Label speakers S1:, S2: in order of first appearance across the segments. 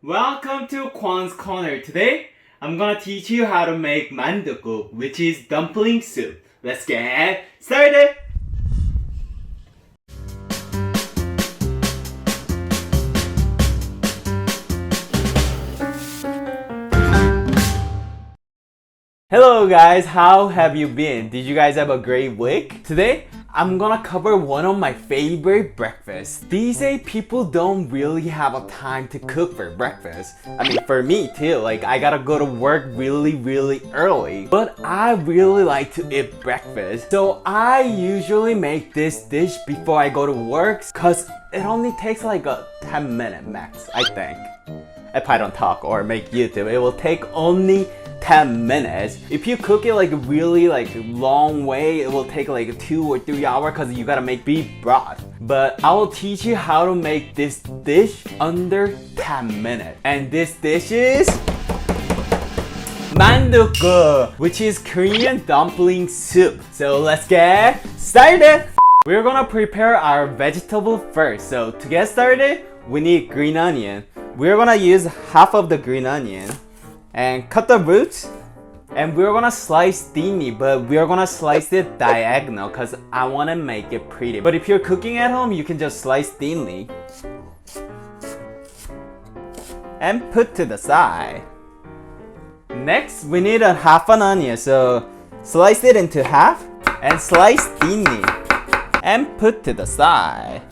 S1: Welcome to Kwon's Corner. Today, I'm gonna teach you how to make manduguk, which is dumpling soup. Let's get started! Hello guys, how have you been? Did you guys have a great week? Today, I'm gonna cover one of my favorite breakfasts. These days, people don't really have a time to cook for breakfast. I mean, for me too, like I gotta go to work really early. But I really like to eat breakfast. So I usually make this dish before I go to work cause it only takes like a 10-minute max, I think. If I don't talk or make YouTube, it will take only 10 minutes. If you cook it like really long way, it will take like 2 or 3 hours because you gotta make beef broth. But I will teach you how to make this dish under 10 minutes. And this dish is manduguk, which is Korean Dumpling Soup. So let's get started. We're gonna prepare our vegetable first. So to get started, we need green onion. We're gonna use half of the green onion and cut the roots, and we're gonna slice thinly, but we're gonna slice it diagonal because I want to make it pretty. But if you're cooking at home, you can just slice thinly and put to the side. Next, we need a half an onion, so slice it into half and slice thinly and put to the side.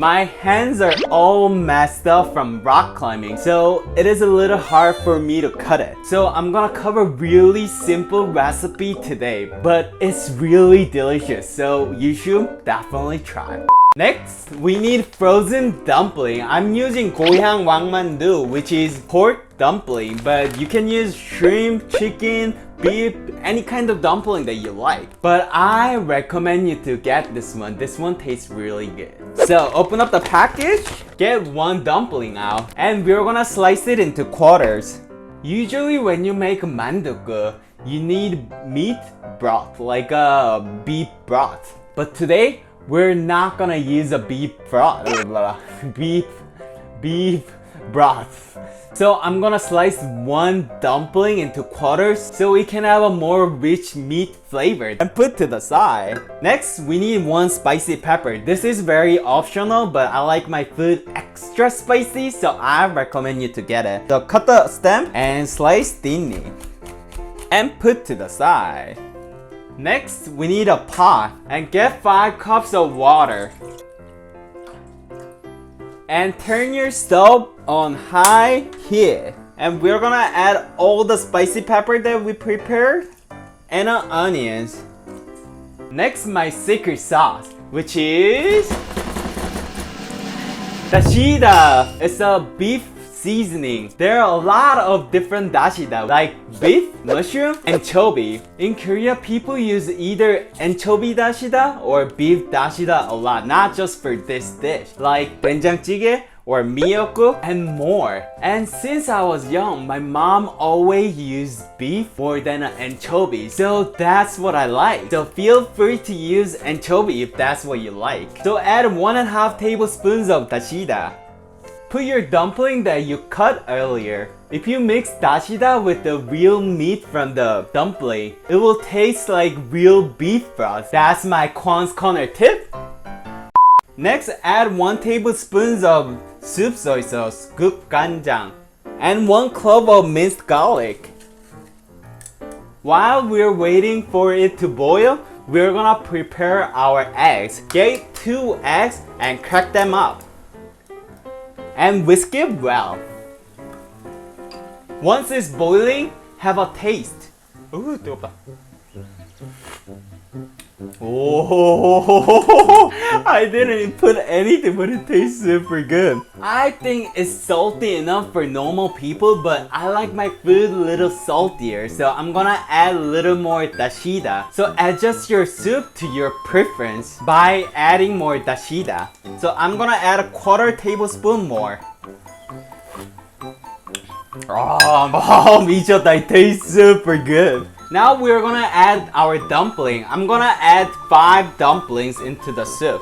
S1: My hands are all messed up from rock climbing, so it is a little hard for me to cut it. So I'm gonna cover really simple recipe today, but it's really delicious, so you should definitely try. Next, we need frozen dumpling. I'm using 고향 왕만두, which is pork dumpling, but you can use shrimp, chicken, beef, any kind of dumpling that you like. But I recommend you to get this one. This one tastes really good. So open up the package, get one dumpling out, and we're gonna slice it into quarters. Usually when you make manduguk, you need meat broth, like a beef broth. But today, we're not gonna use a beef broth. beef broth. So I'm gonna slice one dumpling into quarters so we can have a more rich meat flavor and put to the side. Next, we need one spicy pepper. This is very optional, but I like my food extra spicy, so I recommend you to get it. So cut the stem and slice thinly and put to the side. Next, we need a pot and get 5 cups of water. And turn your stove on high heat. And we're gonna add all the spicy pepper that we prepared and onions. Next, my secret sauce, which is dashida. It's a beef seasoning. There are a lot of different dashida, like beef, mushroom, anchovy. In Korea, people use either anchovy dashida or beef dashida a lot, not just for this dish, like 된장찌개 or miyeokguk and more. And since I was young, my mom always used beef more than anchovy, so that's what I like. So feel free to use anchovy if that's what you like. So add 1.5 tablespoons of dashida. Put your dumpling that you cut earlier. If you mix dashida with the real meat from the dumpling, it will taste like real beef broth. That's my Kwon's Corner tip. Next, add 1 tablespoon of soup soy sauce, 국간장, and 1 clove of minced garlic. While we're waiting for it to boil, we're gonna prepare our eggs. Get 2 eggs and crack them up. And whisk it well. Once it's boiling, have a taste. Ooh, 뜨겁다. Oh, I didn't put anything, but it tastes super good. I think it's salty enough for normal people, but I like my food a little saltier, so I'm gonna add a little more dashida. So adjust your soup to your preference by adding more dashida. So I'm gonna add 1/4 tablespoon more. Oh, 미쳤다. It tastes super good. Now we're gonna add our dumpling. I'm gonna add 5 dumplings into the soup.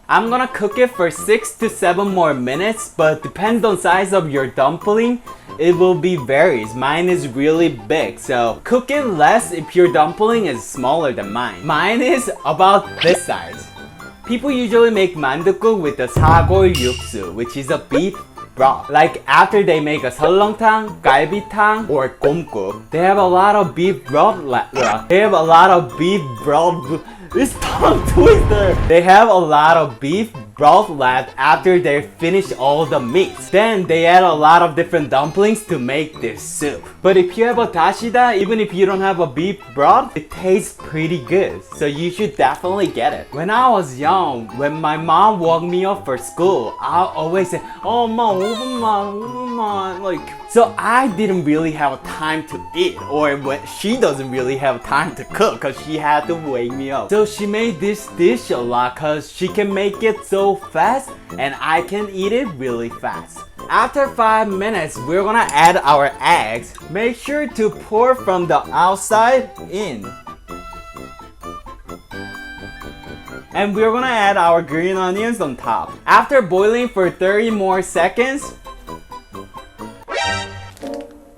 S1: I'm gonna cook it for 6 to 7 more minutes, but depends on size of your dumpling. It will be varies. Mine is really big, so cook it less if your dumpling is smaller than mine. Mine is about this size. People usually make manduguk with the 사골 육수, which is a beef broth. Like after they make a 설렁탕, 갈비탕, or 곰국, they have a lot of beef broth. This tongue twister. They have a lot of beef broth left after they finish all the meats. Then they add a lot of different dumplings to make this soup. But if you have a dashida, even if you don't have a beef broth, it tastes pretty good. So you should definitely get it. When I was young, when my mom woke me up for school, I always say, "Oh, mom, like." So I didn't really have time to eat, or when she doesn't really have time to cook because she had to wake me up. So she made this dish a lot because she can make it so fast and I can eat it really fast. After 5 minutes, we're gonna add our eggs. Make sure to pour from the outside in. And we're gonna add our green onions on top. After boiling for 30 more seconds,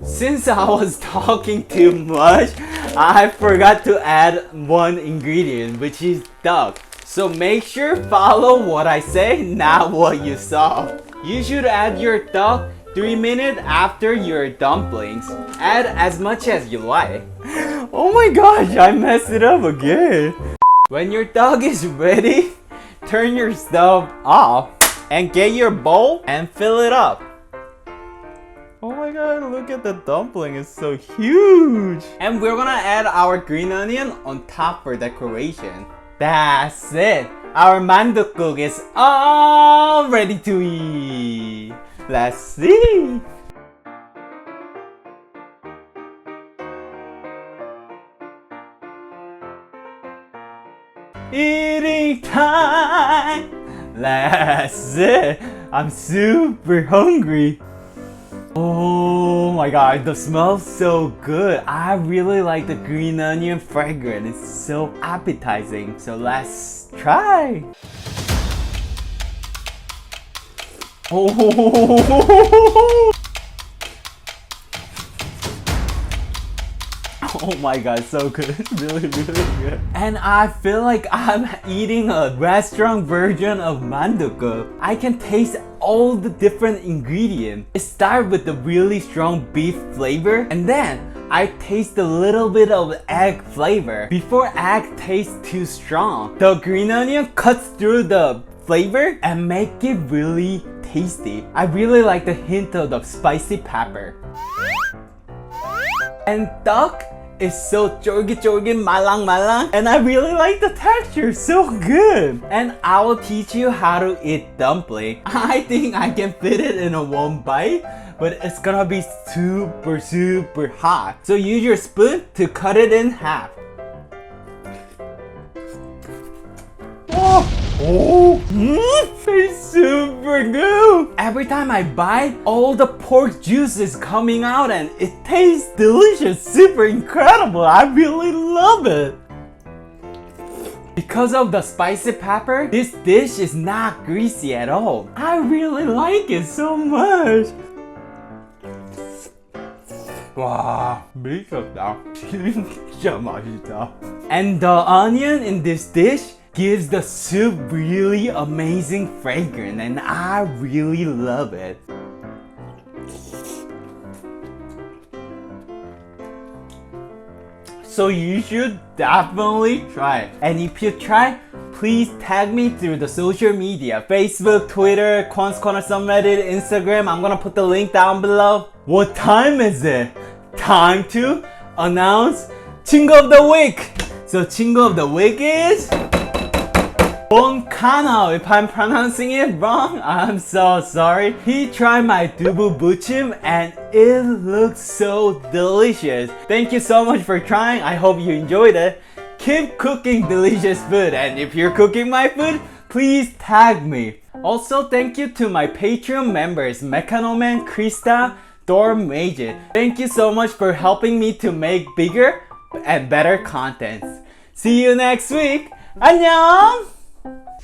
S1: since I was talking too much, I forgot to add one ingredient, which is duck. So make sure follow what I say, not what you saw. You should add your duck 3 minutes after your dumplings. Add as much as you like. Oh my gosh, I messed it up again. When your duck is ready, turn your stove off and get your bowl and fill it up. Oh my god, look at the dumpling, it's so huge! And we're gonna add our green onion on top for decoration. That's it! Our manduguk is all ready to eat! Let's see! Eating time! That's it! I'm super hungry! Oh my god, the smells so good. I really like the green onion fragrance. It's so appetizing. So let's try. Oh, oh my god, so good. Really, really good. And I feel like I'm eating a restaurant version of manduguk. I can taste all the different ingredients. It starts with the really strong beef flavor, and then I taste a little bit of egg flavor. Before egg tastes too strong, the green onion cuts through the flavor and make it really tasty. I really like the hint of the spicy pepper. And duck is so 쫄깃쫄깃 말랑말랑, and I really like the texture, so good. And I will teach you how to eat dumpling. I think I can fit it in a one bite, but it's gonna be super hot. So use your spoon to cut it in half. It's super good. Every time I bite, all the pork juice is coming out and it tastes delicious, super incredible. I really love it. Because of the spicy pepper, this dish is not greasy at all. I really like it so much. 와, 미쳤다. 진짜 맛있다. And the onion in this dish gives the soup really amazing fragrance, and I really love it. So you should definitely try it. And if you try, please tag me through the social media. Facebook, Twitter, Kwon's Corner subreddit, Instagram. I'm gonna put the link down below. What time is it? Time to announce 친구 of the week. So 친구 of the week is Kwon. If I'm pronouncing it wrong, I'm so sorry. He tried my dubu buchim and it looks so delicious. Thank you so much for trying. I hope you enjoyed it. Keep cooking delicious food, and if you're cooking my food, please tag me. Also, thank you to my Patreon members, Mechanoman, Krista, Dorm Majid. Thank you so much for helping me to make bigger and better contents. See you next week. 안녕!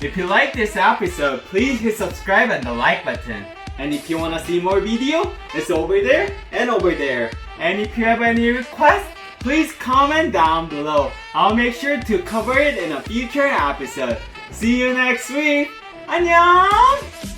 S1: If you like this episode, please hit subscribe and the like button. And if you wanna see more video, it's over there and over there. And if you have any requests, please comment down below. I'll make sure to cover it in a future episode. See you next week. 안녕!